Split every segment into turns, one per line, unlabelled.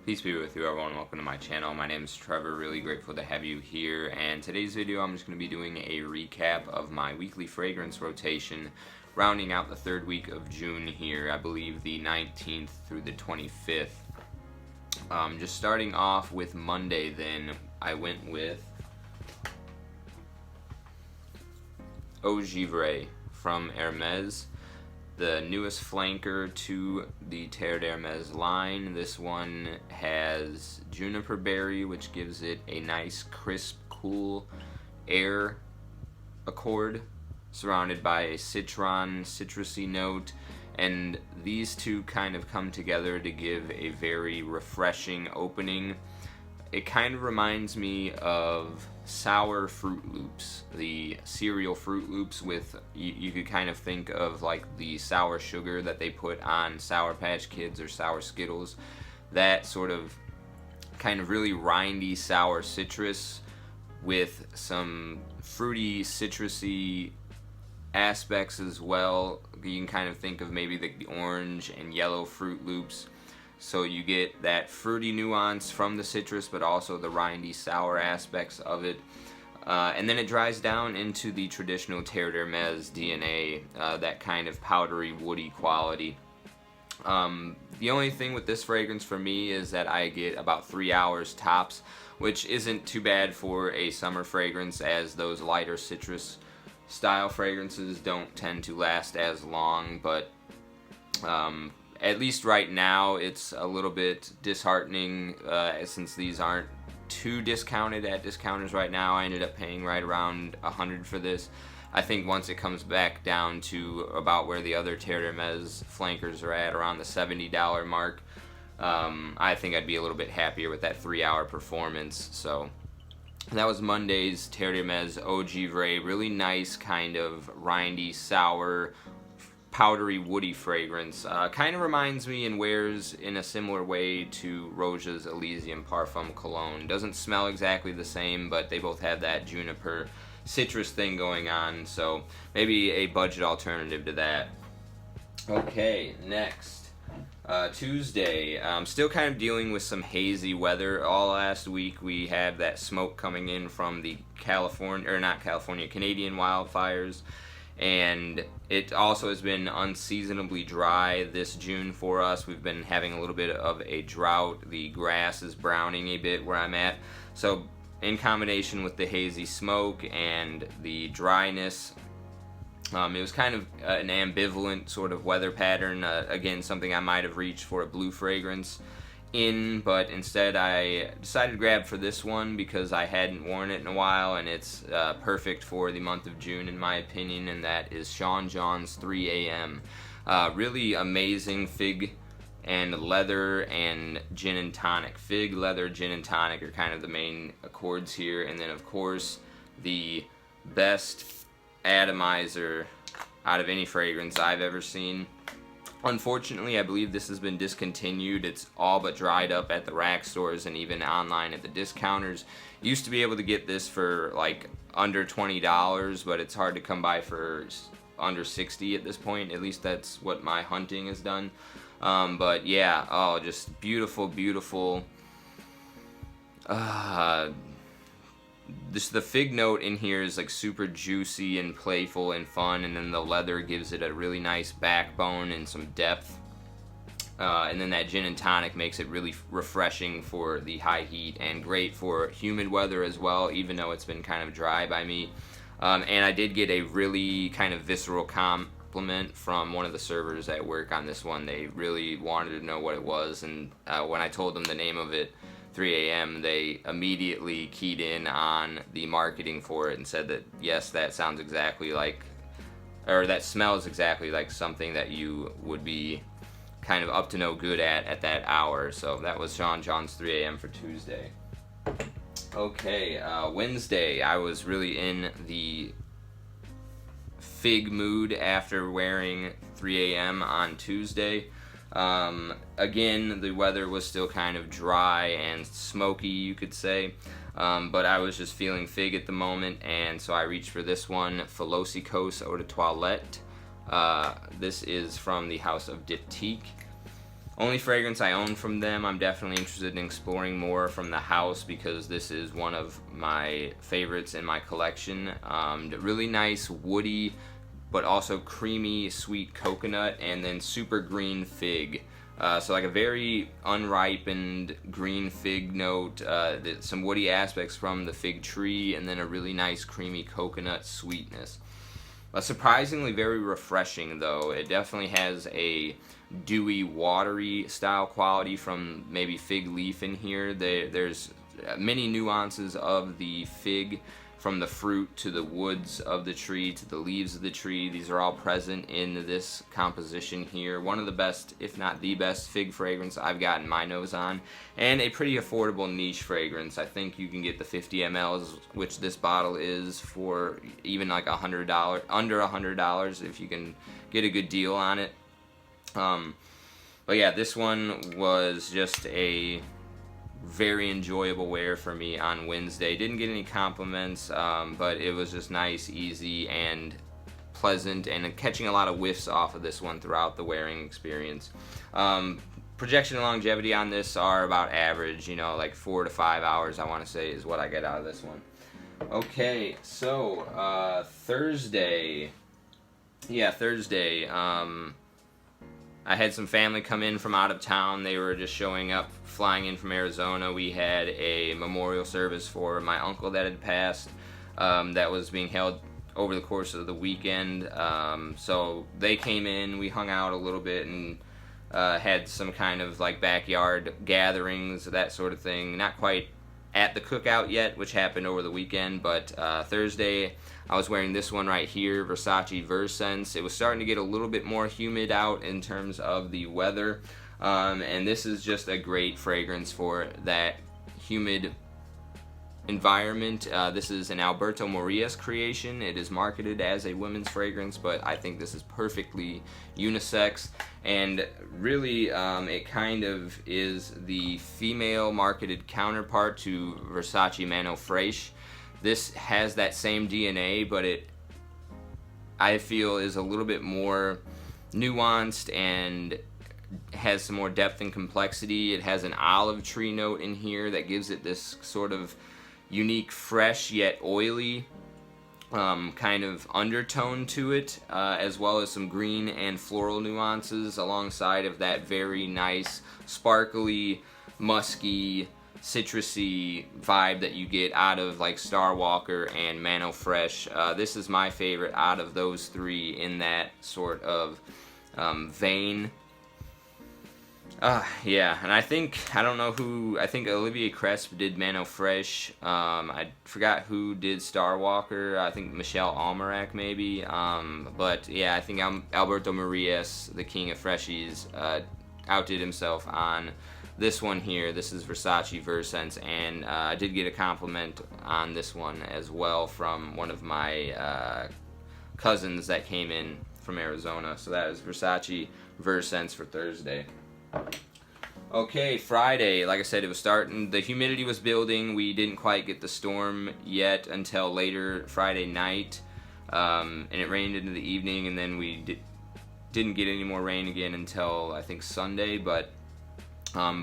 Peace be with you, everyone. Welcome to my channel. My name is Trevor. Really grateful to have you here. And today's video, I'm just going to be doing a recap of my weekly fragrance rotation, rounding out the third week of June here. I believe the 19th through the 25th. Just starting off with Monday, then I went with Eau Givree from Hermes, the newest flanker to the Terre d'Hermes line. This one has juniper berry, which gives it a nice, crisp, cool air accord, surrounded by a citron, citrusy note, and these two kind of come together to give a very refreshing opening. It kind of reminds me of sour Fruit Loops, the cereal Fruit Loops with, you could kind of think of like the sour sugar that they put on Sour Patch Kids or sour Skittles. That sort of kind of really rindy sour citrus with some fruity citrusy aspects as well. You can kind of think of maybe the orange and yellow Fruit Loops. So you get that fruity nuance from the citrus, but also the rindy sour aspects of it. And then it dries down into the traditional Terre d'Hermes DNA, that kind of powdery, woody quality. The only thing with this fragrance for me is that I get about 3 hours tops, which isn't too bad for a summer fragrance, as those lighter citrus style fragrances don't tend to last as long. But at least right now, it's a little bit disheartening since these aren't too discounted at discounters right now. I ended up paying right around $100 for this. I think once it comes back down to about where the other Terre d'Hermes flankers are at, around the $70 mark, I think I'd be a little bit happier with that 3-hour performance. So that was Monday's Terre d'Hermes Eau Givree. Really nice, kind of rindy, sour, powdery, woody fragrance. Kind of reminds me and wears in a similar way to Roja's Elysium Parfum Cologne. Doesn't smell exactly the same, but they both have that juniper citrus thing going on, so maybe a budget alternative to that. Okay, next. Tuesday, still kind of dealing with some hazy weather. All last week we had that smoke coming in from the Canadian wildfires. And it also has been unseasonably dry this June for us. We've been having a little bit of a drought. The grass is browning a bit where I'm at. So in combination with the hazy smoke and the dryness, it was kind of an ambivalent sort of weather pattern. Again, something I might have reached for a blue fragrance in, but instead I decided to grab for this one because I hadn't worn it in a while, and it's perfect for the month of June in my opinion, and that is Sean John's 3 a.m. Really amazing fig and leather and gin and tonic. Fig, leather, gin and tonic are kind of the main accords here, and then of course the best atomizer out of any fragrance I've ever seen. Unfortunately, I believe this has been discontinued. It's all but dried up at the rack stores and even online at the discounters. Used to be able to get this for like under $20, but it's hard to come by for under $60 at this point. At least that's what my hunting has done. But yeah, oh, just beautiful, beautiful. The fig note in here is like super juicy and playful and fun, and then the leather gives it a really nice backbone and some depth. And then that gin and tonic makes it really refreshing for the high heat and great for humid weather as well, even though it's been kind of dry by me. And I did get a really kind of visceral compliment from one of the servers at work on this one. They really wanted to know what it was, and when I told them the name of it, 3 a.m., they immediately keyed in on the marketing for it and said that yes, that sounds exactly like, or that smells exactly like something that you would be kind of up to no good at that hour. So that was Sean John's 3 a.m. for Tuesday. Okay, Wednesday, I was really in the fig mood after wearing 3 a.m. on Tuesday. Again, the weather was still kind of dry and smoky, you could say, but I was just feeling fig at the moment, and so I reached for this one, Philosykos Eau de Toilette. This is from the house of Diptyque. Only fragrance I own from them. I'm definitely interested in exploring more from the house because this is one of my favorites in my collection. Really nice woody, but also creamy, sweet coconut, and then super green fig. So like a very unripened green fig note, some woody aspects from the fig tree, and then a really nice creamy coconut sweetness. Surprisingly very refreshing though. It definitely has a dewy, watery style quality from maybe fig leaf in here. There's many nuances of the fig, from the fruit to the woods of the tree to the leaves of the tree. These are all present in this composition here. One of the best, if not the best, fig fragrance I've gotten my nose on, and a pretty affordable niche fragrance. I think you can get the 50 mLs, which this bottle is, for even like $100, under $100 if you can get a good deal on it. But yeah, this one was just a very enjoyable wear for me on Wednesday. Didn't get any compliments, but it was just nice, easy, and pleasant, and catching a lot of whiffs off of this one throughout the wearing experience. Projection and longevity on this are about average, you know, like 4 to 5 hours, I want to say, is what I get out of this one. Okay, so Thursday. Yeah, Thursday. I had some family come in from out of town. They were just showing up, flying in from Arizona. We had a memorial service for my uncle that had passed, that was being held over the course of the weekend. So they came in, we hung out a little bit, and had some kind of like backyard gatherings, that sort of thing. Not quite at the cookout yet, which happened over the weekend, but Thursday I was wearing this one right here, Versace Versense. It was starting to get a little bit more humid out in terms of the weather, and this is just a great fragrance for that humid environment. This is an Alberto Morillas creation. It is marketed as a women's fragrance, but I think this is perfectly unisex, and really it kind of is the female marketed counterpart to Versace Mano Fraiche. This has that same DNA, but it, I feel, is a little bit more nuanced and has some more depth and complexity. It has an olive tree note in here that gives it this sort of unique, fresh yet oily kind of undertone to it, as well as some green and floral nuances alongside of that very nice, sparkly, musky, citrusy vibe that you get out of like Star Walker and Mano Fresh. This is my favorite out of those three in that sort of vein. Yeah, and I think Olivier Cresp did Mano Fresh. I forgot who did Star Walker. I think Michelle Almerac maybe. But yeah, I think Alberto Morillas, the king of freshies, outdid himself on this one here. This is Versace Versense, and I did get a compliment on this one as well from one of my cousins that came in from Arizona. So that is Versace Versense for Thursday. Okay, Friday, like I said, it was starting, the humidity was building. We didn't quite get the storm yet until later Friday night, and it rained into the evening, and then we didn't get any more rain again until I think Sunday. But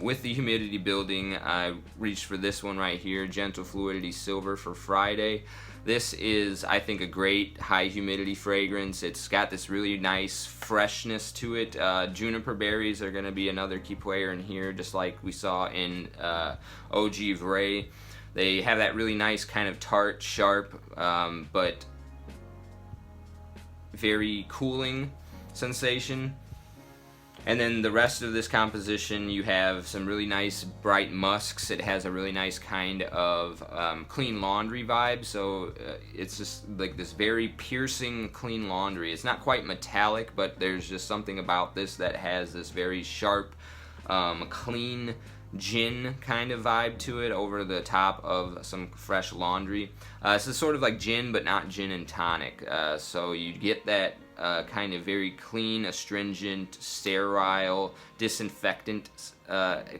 with the humidity building, I reached for this one right here, Gentle Fluidity Silver, for Friday. This is, I think, a great high humidity fragrance. It's got this really nice freshness to it. Juniper berries are going to be another key player in here, just like we saw in Eau Givree. They have that really nice kind of tart, sharp, but very cooling sensation. And then the rest of this composition, you have some really nice bright musks. It has a really nice kind of clean laundry vibe. So it's just like this very piercing clean laundry. It's not quite metallic, but there's just something about this that has this very sharp, clean gin kind of vibe to it over the top of some fresh laundry. So it's sort of like gin, but not gin and tonic. So you get that kind of very clean, astringent, sterile, disinfectant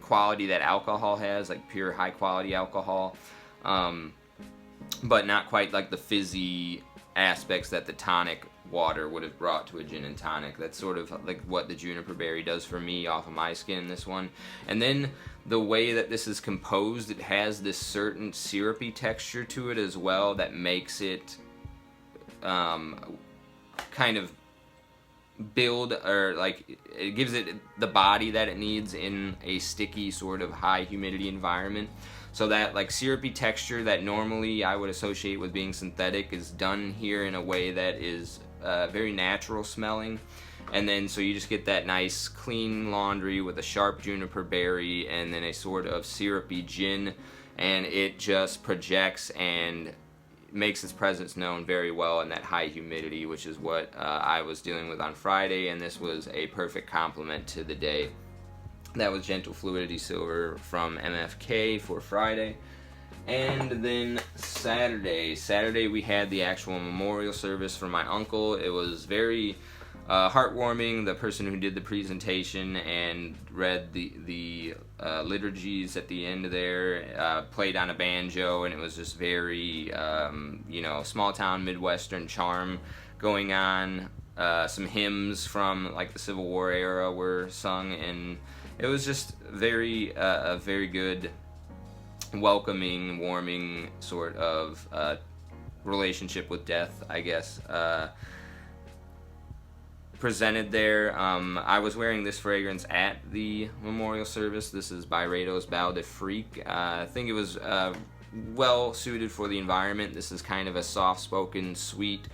quality that alcohol has, like pure high quality alcohol, but not quite like the fizzy aspects that the tonic water would have brought to a gin and tonic. That's sort of like what the juniper berry does for me off of my skin in this one. And then the way that this is composed, it has this certain syrupy texture to it as well that makes it kind of build, or like it gives it the body that it needs in a sticky sort of high humidity environment. So that like syrupy texture that normally I would associate with being synthetic is done here in a way that is very natural smelling. And then so you just get that nice clean laundry with a sharp juniper berry and then a sort of syrupy gin, and it just projects and makes its presence known very well in that high humidity, which is what I was dealing with on Friday, and this was a perfect complement to the day. That was Gentle Fluidity Silver from MFK for Friday. And then Saturday we had the actual memorial service for my uncle. It was very heartwarming. The person who did the presentation and read the liturgies at the end there played on a banjo, and it was just very small town Midwestern charm going on. Some hymns from like the Civil War era were sung, and it was just a very good, welcoming, warming sort of relationship with death, I guess, presented there. I was wearing this fragrance at the memorial service. This is Byredo Bal I think it was well suited for the environment. This is kind of a soft-spoken, sweet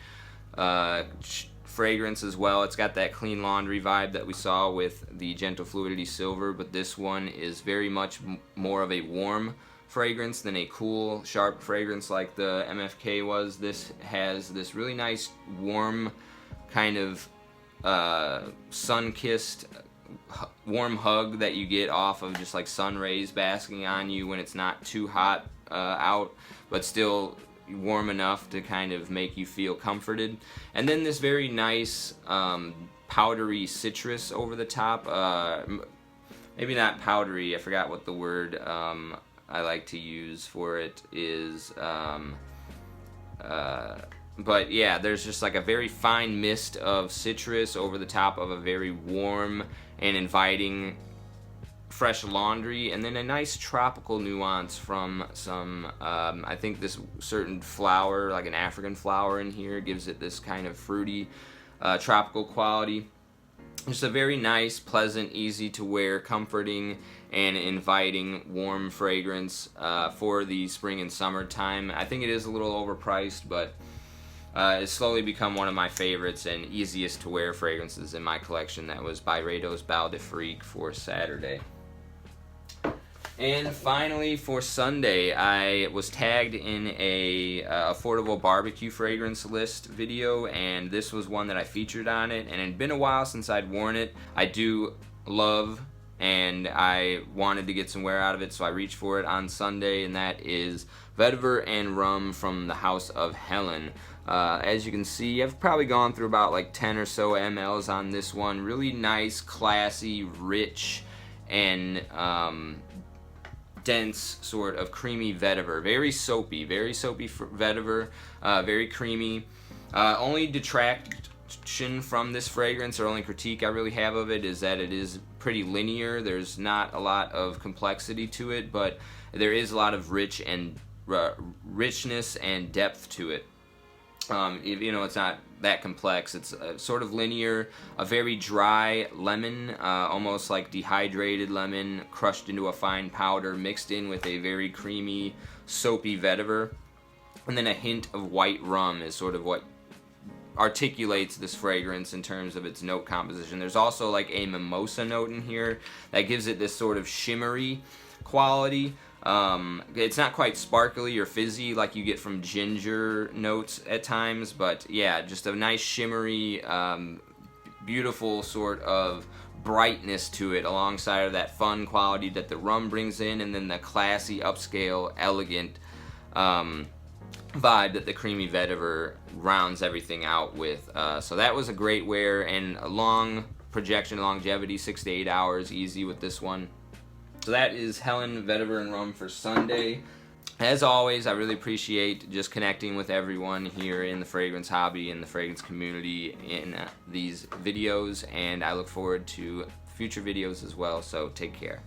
fragrance as well. It's got that clean laundry vibe that we saw with the Gentle Fluidity Silver, but this one is very much more of a warm fragrance than a cool, sharp fragrance like the MFK was. This has this really nice, warm, kind of sun-kissed, warm hug that you get off of just like sun rays basking on you when it's not too hot out, but still warm enough to kind of make you feel comforted. And then this very nice powdery citrus over the top. Maybe not powdery, I forgot what the word I like to use for it is. But yeah, there's just like a very fine mist of citrus over the top of a very warm and inviting fresh laundry, and then a nice tropical nuance from some, I think this certain flower, like an African flower in here, gives it this kind of fruity, tropical quality. Just a very nice, pleasant, easy to wear, comforting, and inviting warm fragrance for the spring and summertime. I think it is a little overpriced, but it's slowly become one of my favorites and easiest to wear fragrances in my collection. That was Byredo Bal for Saturday. And finally, for Sunday, I was tagged in a affordable barbecue fragrance list video, and this was one that I featured on it, and it had been a while since I'd worn it. I do love, and I wanted to get some wear out of it, so I reached for it on Sunday, and that is Vetiver Rum from the House of Helan. As you can see, I've probably gone through about like 10 or so mLs on this one. Really nice, classy, rich, and dense sort of creamy vetiver. Very soapy vetiver, very creamy. Only detraction from this fragrance, or only critique I really have of it, is that it is pretty linear. There's not a lot of complexity to it, but there is a lot of richness and depth to it. It's not that complex. It's sort of linear, a very dry lemon, almost like dehydrated lemon crushed into a fine powder, mixed in with a very creamy, soapy vetiver. And then a hint of white rum is sort of what articulates this fragrance in terms of its note composition. There's also like a mimosa note in here that gives it this sort of shimmery quality. It's not quite sparkly or fizzy like you get from ginger notes at times, but yeah, just a nice shimmery, beautiful sort of brightness to it, alongside of that fun quality that the rum brings in, and then the classy, upscale, elegant vibe that the creamy vetiver rounds everything out with. So that was a great wear, and a long projection longevity, 6 to 8 hours easy with this one. So that is Helan Vetiver Rum for Sunday. As always, I really appreciate just connecting with everyone here in the fragrance hobby and the fragrance community in these videos, and I look forward to future videos as well, so take care.